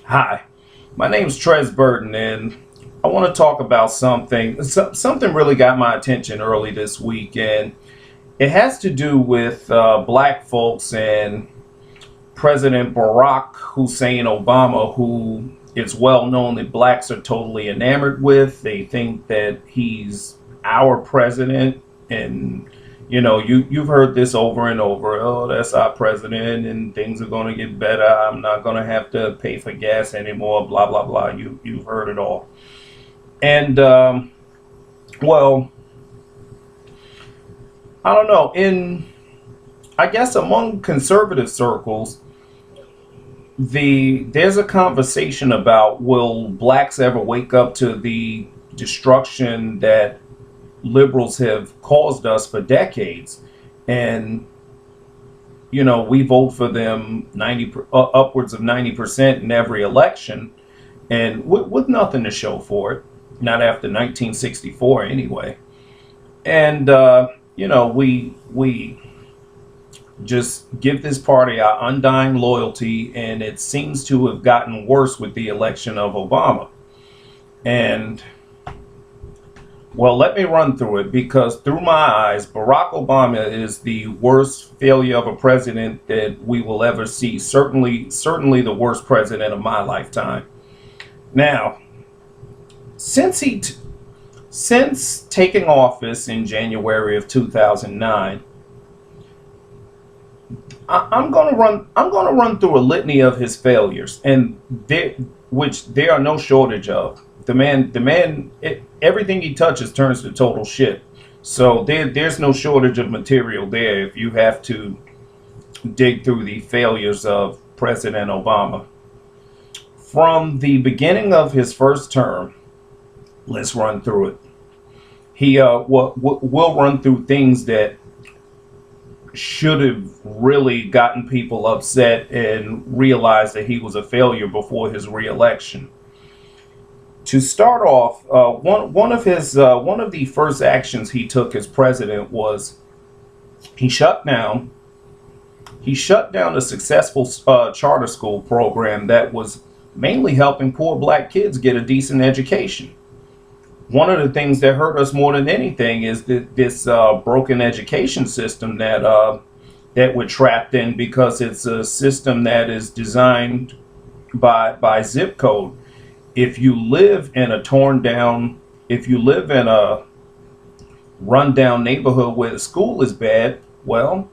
Hi, my name is Trez Burton, and I want to talk about something. Something really got my attention early this week, and it has to do with black folks and President Barack Hussein Obama, who it's well known that blacks are totally enamored with. They think that he's our president, and you've heard this over and over. Oh, that's our president, and things are going to get better. I'm not going to have to pay for gas anymore. Blah blah blah. You've heard it all. And well, I don't know. I guess among conservative circles, there's a conversation about will blacks ever wake up to the destruction that liberals have caused us for decades. And we vote for them upwards of 90% in every election, and with nothing to show for it, not after 1964 anyway. And we just give this party our undying loyalty, and it seems to have gotten worse with the election of Obama. And well, let me run through it, because through my eyes, Barack Obama is the worst failure of a president that we will ever see. Certainly the worst president of my lifetime. Now, since since taking office in January of 2009, I'm gonna run through a litany of his failures, and which there are no shortage of. Everything he touches turns to total shit. So there's no shortage of material there if you have to dig through the failures of President Obama. From the beginning of his first term, let's run through it. We'll run through things that should have really gotten people upset and realized that he was a failure before his reelection. To start off, one of the first actions he took as president was he shut down a successful charter school program that was mainly helping poor black kids get a decent education. One of the things that hurt us more than anything is that this broken education system that we're trapped in, because it's a system that is designed by zip code. If you live in if you live in a rundown neighborhood where the school is bad, well,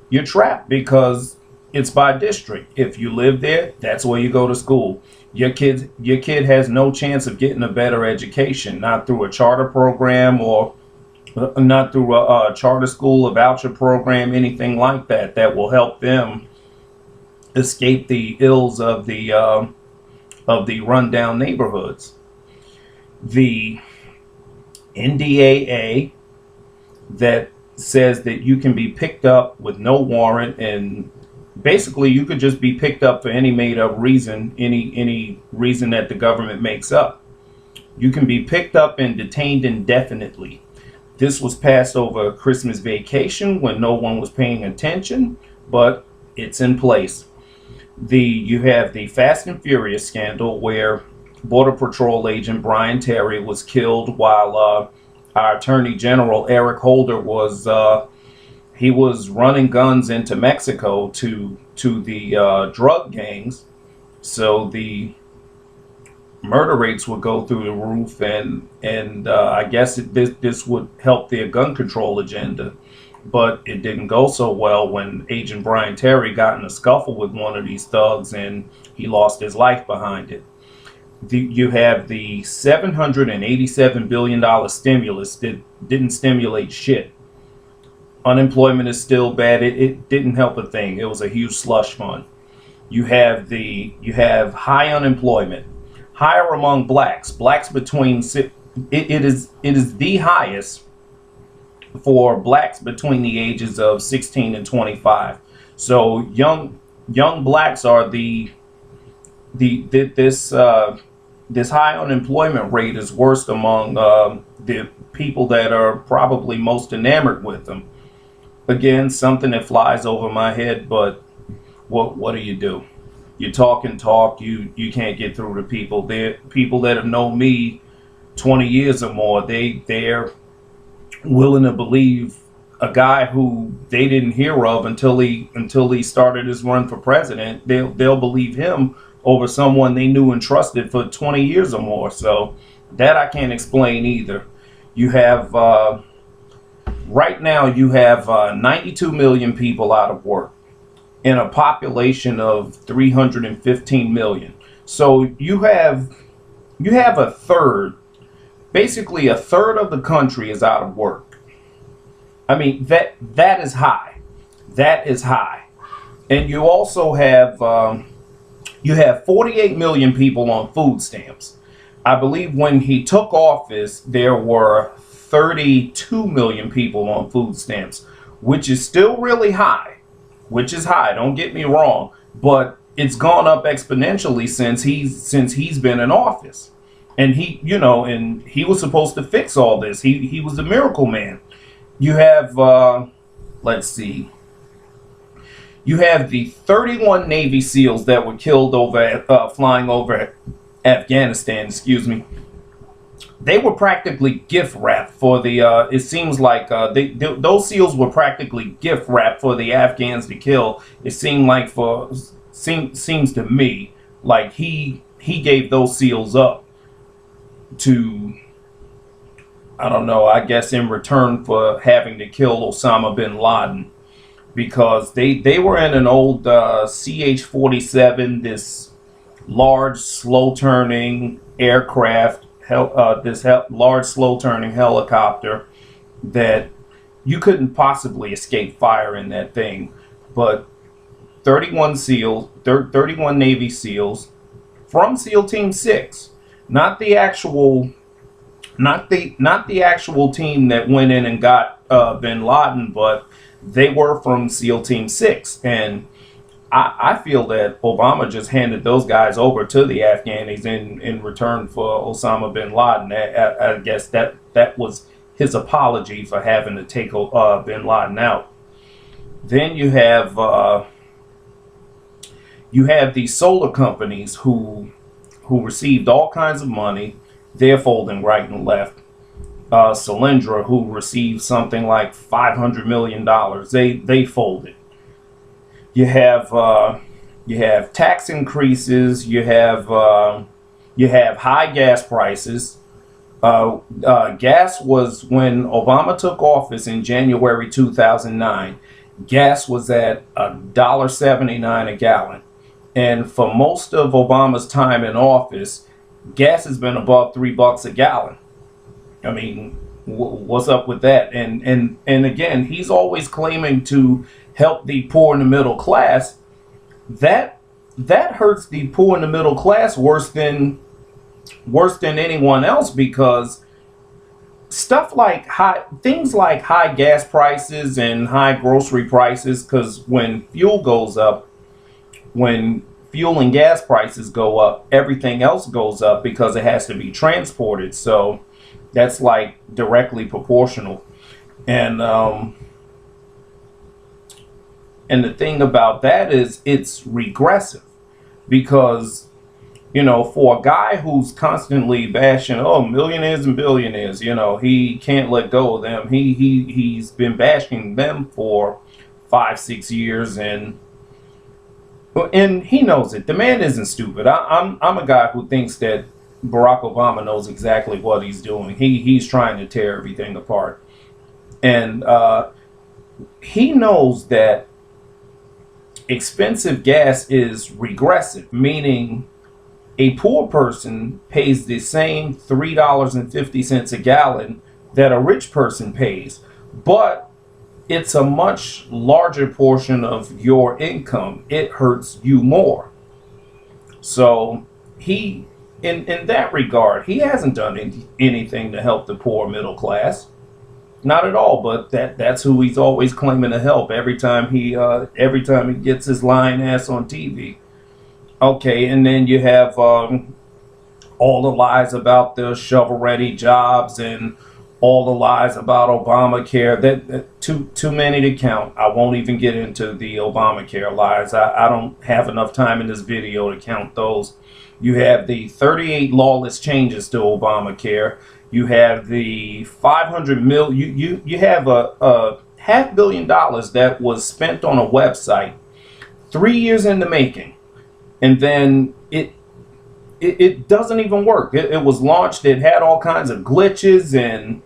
you're trapped because it's by district. If you live there, that's where you go to school. Your kid has no chance of getting a better education, not through a charter program, or not through a charter school, a voucher program, anything like that will help them escape the ills of the rundown neighborhoods. The NDAA that says that you can be picked up with no warrant, and basically you could just be picked up for any made up reason, any reason that the government makes up. You can be picked up and detained indefinitely. This was passed over Christmas vacation when no one was paying attention, but it's in place. You have the Fast and Furious scandal, where Border Patrol agent Brian Terry was killed while our Attorney General Eric Holder was running guns into Mexico to the drug gangs, so the murder rates would go through the roof, and I guess this would help their gun control agenda. But it didn't go so well when Agent Brian Terry got in a scuffle with one of these thugs, and he lost his life behind it. You have the $787 billion stimulus that didn't stimulate shit. Unemployment is still bad. It didn't help a thing. It was a huge slush fund. You have high unemployment, higher among blacks. Blacks it is the highest for blacks between the ages of 16 and 25. So young blacks are this high unemployment rate is worst among the people that are probably most enamored with them. Again, something that flies over my head, but what do you do? You talk and talk, you can't get through to people. They're people that have known me 20 years or more. They're willing to believe a guy who they didn't hear of until he started his run for president. They'll believe him over someone they knew and trusted for 20 years or more. So that I can't explain either. You have right now you have 92 million people out of work in a population of 315 million. So you have a third, basically a third of the country is out of work. I mean, that is high. That is high. And you also have 48 million people on food stamps. I believe when he took office, there were 32 million people on food stamps, which is still really high. Which is high, don't get me wrong, but it's gone up exponentially since he's been in office. And he was supposed to fix all this. He was the miracle man. You have let's see. You have the 31 Navy SEALs that were killed flying over Afghanistan, excuse me. They were practically gift wrapped for the. It seems like those SEALs were practically gift wrapped for the Afghans to kill. It seems to me like he gave those SEALs up to, I don't know, I guess in return for having to kill Osama bin Laden, because they were in an old CH-47, this large slow turning aircraft. Large slow-turning helicopter that you couldn't possibly escape fire in that thing. But 31 Navy SEALs from SEAL Team 6, not the actual team that went in and got bin Laden, but they were from SEAL Team 6. And I feel that Obama just handed those guys over to the Afghanis in return for Osama bin Laden. I guess that was his apology for having to take bin Laden out. Then you have these solar companies who received all kinds of money. They're folding right and left. Solyndra, who received something like $500 million, they folded. You have tax increases. You have high gas prices. Gas was, when Obama took office in January 2009. Gas was at $1.79 a gallon, and for most of Obama's time in office, gas has been above $3 a gallon. I mean, what's up with that? And again, he's always claiming to help the poor and the middle class. That hurts the poor and the middle class worse than anyone else, because things like high gas prices and high grocery prices, because when fuel goes up, when fuel and gas prices go up, everything else goes up because it has to be transported. So that's like directly proportional. And the thing about that is it's regressive, because, for a guy who's constantly bashing, millionaires and billionaires, he can't let go of them. He's been bashing them for 5-6 years, and he knows it. The man isn't stupid. I'm a guy who thinks that Barack Obama knows exactly what he's doing. He's trying to tear everything apart, and he knows that expensive gas is regressive, meaning a poor person pays the same $3.50 a gallon that a rich person pays, but it's a much larger portion of your income. It hurts you more. So in that regard, he hasn't done anything to help the poor middle class. Not at all, but that's who he's always claiming to help every time he gets his lying ass on TV. Okay, and then you have all the lies about the shovel-ready jobs and all the lies about Obamacare. That too many to count. I won't even get into the Obamacare lies. I don't have enough time in this video to count those. You have the 38 lawless changes to Obamacare. You have the 500 mil. You have a $500 million that was spent on a website 3 years in the making, and then it doesn't even work. It was launched. It had all kinds of glitches, and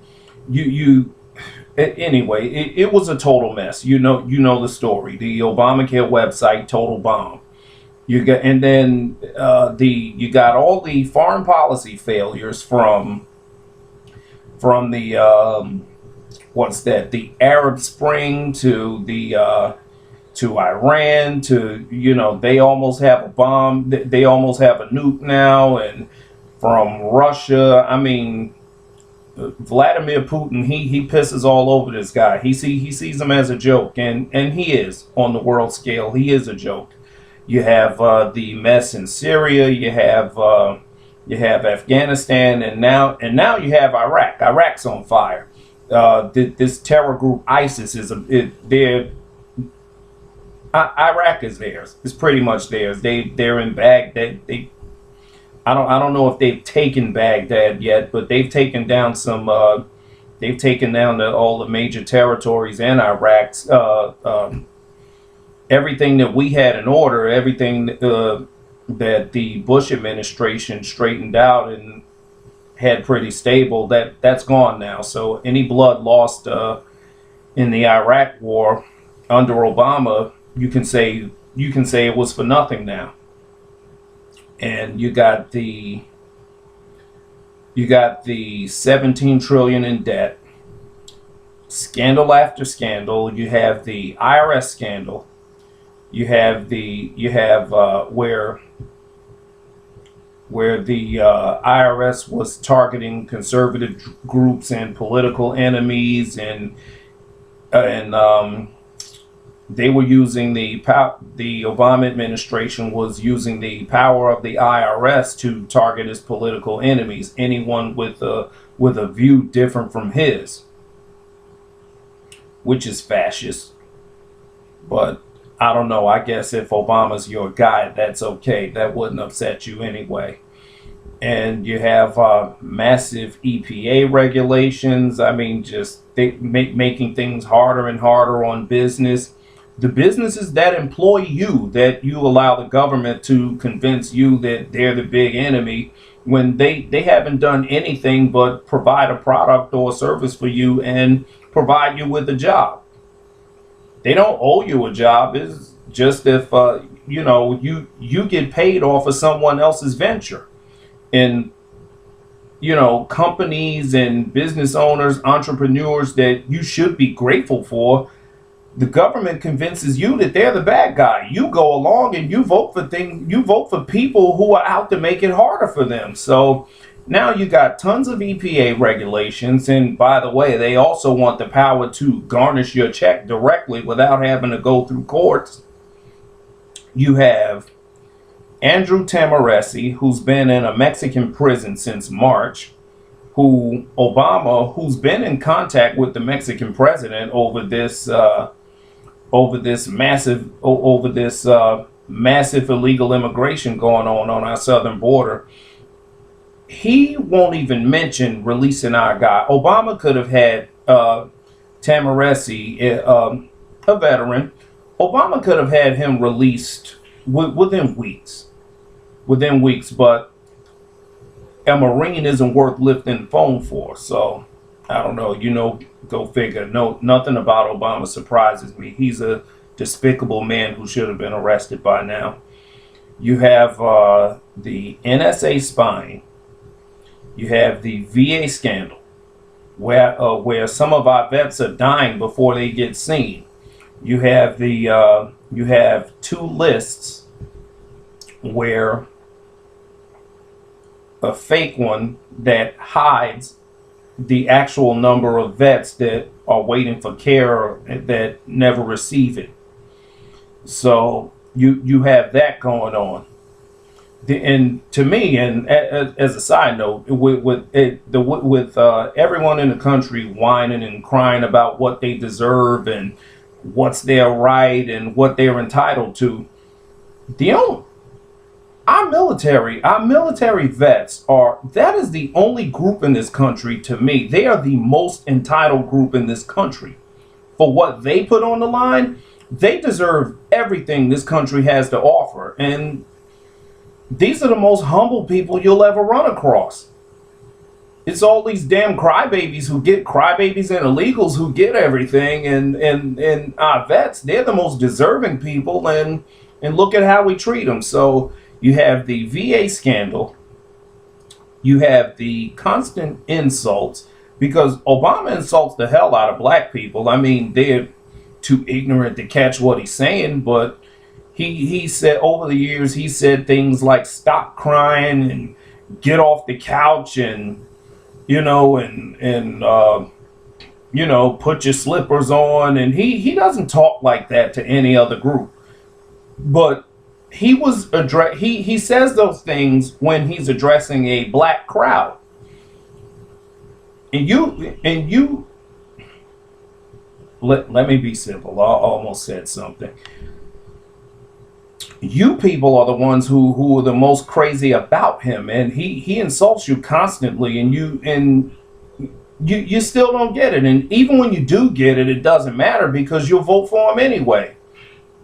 anyway, it was a total mess. You know the story. The Obamacare website, total bomb. You got, and then you got all the foreign policy failures from the what's that? The Arab Spring to the to Iran to they almost have a bomb. They almost have a nuke now, and from Russia. I mean, Vladimir Putin, he pisses all over this guy. He sees him as a joke, and he is on the world scale. He is a joke. You have the mess in Syria. You have Afghanistan, and now you have Iraq. Iraq's on fire. This terror group ISIS Iraq is theirs. It's pretty much theirs. They're in Baghdad. I don't know if they've taken Baghdad yet, but they've taken down they've taken down all the major territories in Iraq. Everything that we had in order, everything that the Bush administration straightened out and had pretty stable, that's gone now. So any blood lost in the Iraq war under Obama, you can say it was for nothing now. And you got the 17 trillion in debt, scandal after scandal. You have the IRS scandal. You have where the IRS was targeting conservative groups and political enemies, and they were using the Obama administration was using the power of the IRS to target his political enemies, anyone with a view different from his, which is fascist. But I don't know. I guess if Obama's your guy, that's okay. That wouldn't upset you anyway. And you have massive EPA regulations. I mean, just making things harder and harder on business. The businesses that employ you, that you allow the government to convince you that they're the big enemy, when they haven't done anything but provide a product or a service for you and provide you with a job. They don't owe you a job. It's just if you get paid off of someone else's venture. And companies and business owners, entrepreneurs that you should be grateful for, the government convinces you that they're the bad guy. You go along and you vote for people who are out to make it harder for them. So now you got tons of EPA regulations, and by the way, they also want the power to garnish your check directly without having to go through courts. You have Andrew Tamaresi, who's been in a Mexican prison since March, who's been in contact with the Mexican president over this massive illegal immigration going on our southern border. He won't even mention releasing our guy. Obama could have had Tamaresi, a veteran. Obama could have had him released within weeks, but a Marine isn't worth lifting the phone for. So I don't know, go figure. No, nothing about Obama surprises me. He's a despicable man who should have been arrested by now. You have the NSA spying. You have the VA scandal, where some of our vets are dying before they get seen. You have you have two lists, where a fake one that hides the actual number of vets that are waiting for care that never receive it. So you have that going on. And to me, and as a side note, with everyone in the country whining and crying about what they deserve and what's their right and what they're entitled to, the only our military vets are, that is the only group in this country, to me. They are the most entitled group in this country. For what they put on the line, they deserve everything this country has to offer. And these are the most humble people you'll ever run across. It's all these damn crybabies and illegals who get everything, and our vets, they're the most deserving people, and look at how we treat them. So you have the VA scandal, you have the constant insults, because Obama insults the hell out of black people. I mean, they're too ignorant to catch what he's saying, but he said, over the years, he said things like stop crying and get off the couch, and put your slippers on. And he doesn't talk like that to any other group. But he says those things when he's addressing a black crowd. And you let me be simple. I almost said something. You people are the ones who are the most crazy about him, and he insults you constantly, and you still don't get it. And even when you do get it, it doesn't matter, because you'll vote for him anyway.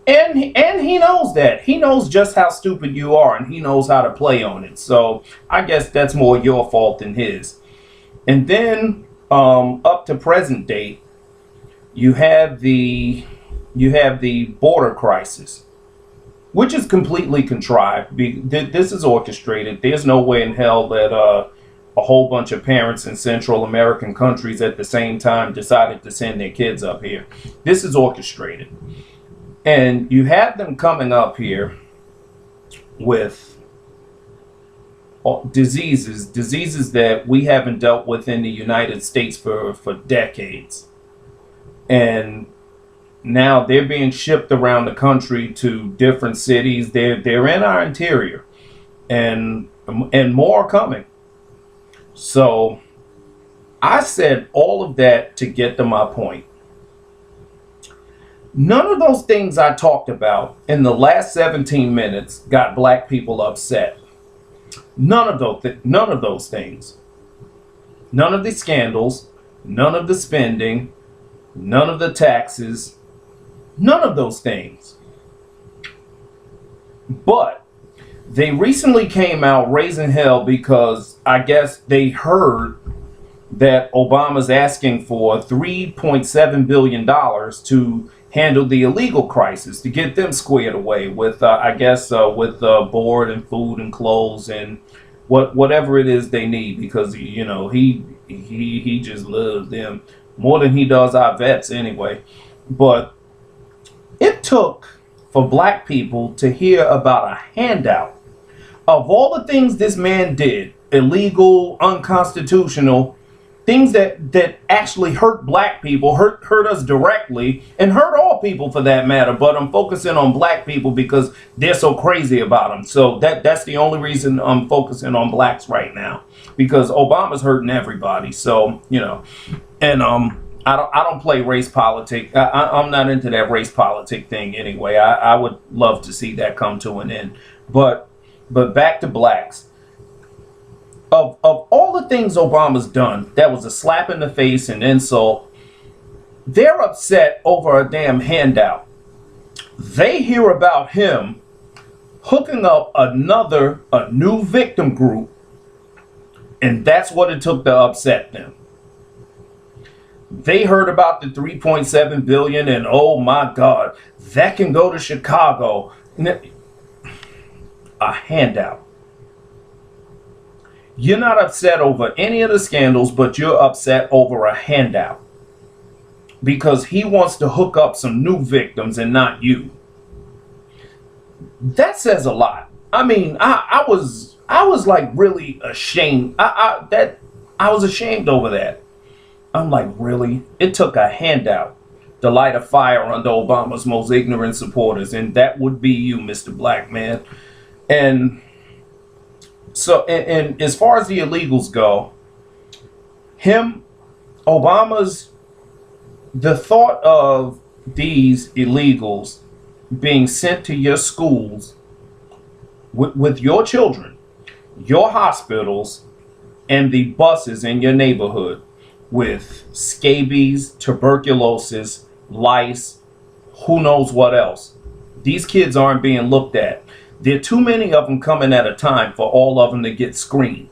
And he knows that. He knows just how stupid you are, and he knows how to play on it. So I guess that's more your fault than his. And then up to present date, you have the border crisis, which is completely contrived. This is orchestrated. There's no way in hell that a whole bunch of parents in Central American countries at the same time decided to send their kids up here. This is orchestrated. And you have them coming up here with diseases that we haven't dealt with in the United States for decades. And now they're being shipped around the country to different cities. They're in our interior, and more are coming. So I said all of that to get to my point. None of those things I talked about in the last 17 minutes got black people upset. None of those things. None of the scandals, none of the spending, none of the taxes, none of those things. But they recently came out raising hell because I guess they heard that Obama's asking for $3.7 billion to handle the illegal crisis, to get them squared away with, with board and food and clothes and whatever it is they need, because he just loves them more than he does our vets anyway. But it took for black people to hear about a handout. Of all the things this man did, illegal, unconstitutional, things that actually hurt black people, hurt us directly, and hurt all people for that matter. But I'm focusing on black people because they're so crazy about them. So that's the only reason I'm focusing on blacks right now, because Obama's hurting everybody. So and I don't play race politics. I'm not into that race politic thing anyway. I would love to see that come to an end. But back to blacks. Of all the things Obama's done, that was a slap in the face and insult. They're upset over a damn handout. They hear about him hooking up a new victim group, and that's what it took to upset them. They heard about the $3.7 billion, and oh my God, that can go to Chicago. A handout. You're not upset over any of the scandals, but you're upset over a handout because he wants to hook up some new victims and not you. That says a lot. I mean, I was like really ashamed. I was ashamed over that. I'm like, really? It took a handout to light a fire under Obama's most ignorant supporters, and that would be you, Mr. Black Man. And So, and as far as the illegals go, him, Obama's, the thought of these illegals being sent to your schools with your children, your hospitals, and the buses in your neighborhood with scabies, tuberculosis, lice, who knows what else. These kids aren't being looked at. There are too many of them coming at a time for all of them to get screened.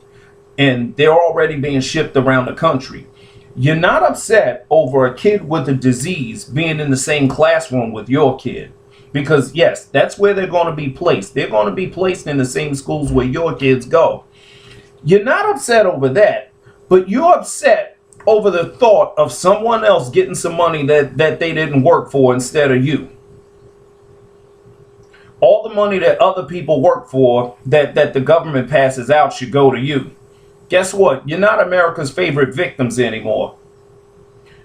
And they're already being shipped around the country. You're not upset over a kid with a disease being in the same classroom with your kid. Because, yes, that's where they're going to be placed. They're going to be placed in the same schools where your kids go. You're not upset over that, but you're upset over the thought of someone else getting some money that they didn't work for instead of you. All the money that other people work for that the government passes out should go to you. Guess what? You're not America's favorite victims anymore.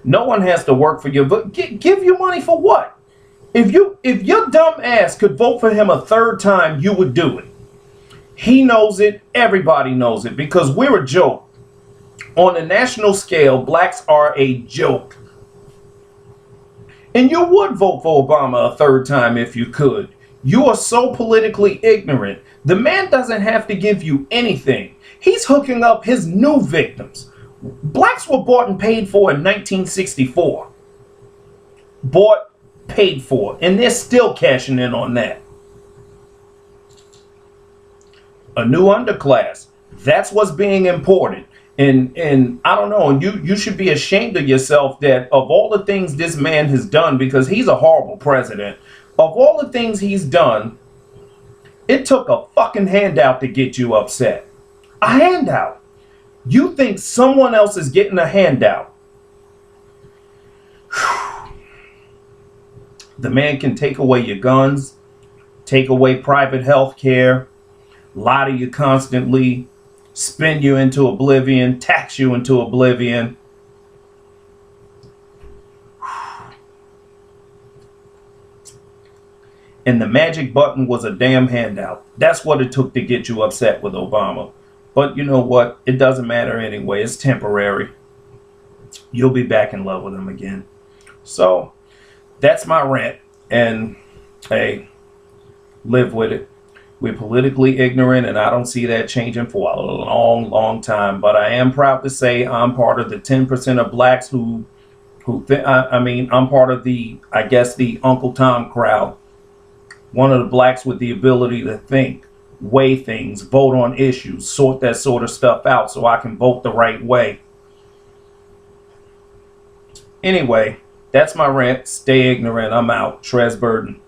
No one has to work for you. But give you money for what? If your dumb ass could vote for him a third time, you would do it. He knows it. Everybody knows it because we're a joke. On a national scale, blacks are a joke. And you would vote for Obama a third time if you could. You are so politically ignorant. The man doesn't have to give you anything. He's hooking up his new victims. Blacks were bought and paid for in 1964. Bought, paid for. And they're still cashing in on that. A new underclass. That's what's being imported. And I don't know, and you should be ashamed of yourself that of all the things this man has done, because he's a horrible president, of all the things he's done, it took a fucking handout to get you upset. A handout. You think someone else is getting a handout. The man can take away your guns, take away private health care, lie to you constantly, spin you into oblivion, tax you into oblivion. And the magic button was a damn handout. That's what it took to get you upset with Obama. But you know what? It doesn't matter anyway. It's temporary. You'll be back in love with him again. So, that's my rant. And, hey, live with it. We're politically ignorant, and I don't see that changing for a long, long time. But I am proud to say I'm part of the 10% of blacks I'm part of the, I guess, the Uncle Tom crowd. One of the blacks with the ability to think, weigh things, vote on issues, sort that sort of stuff out so I can vote the right way. Anyway, that's my rant. Stay ignorant. I'm out. Trez Burden.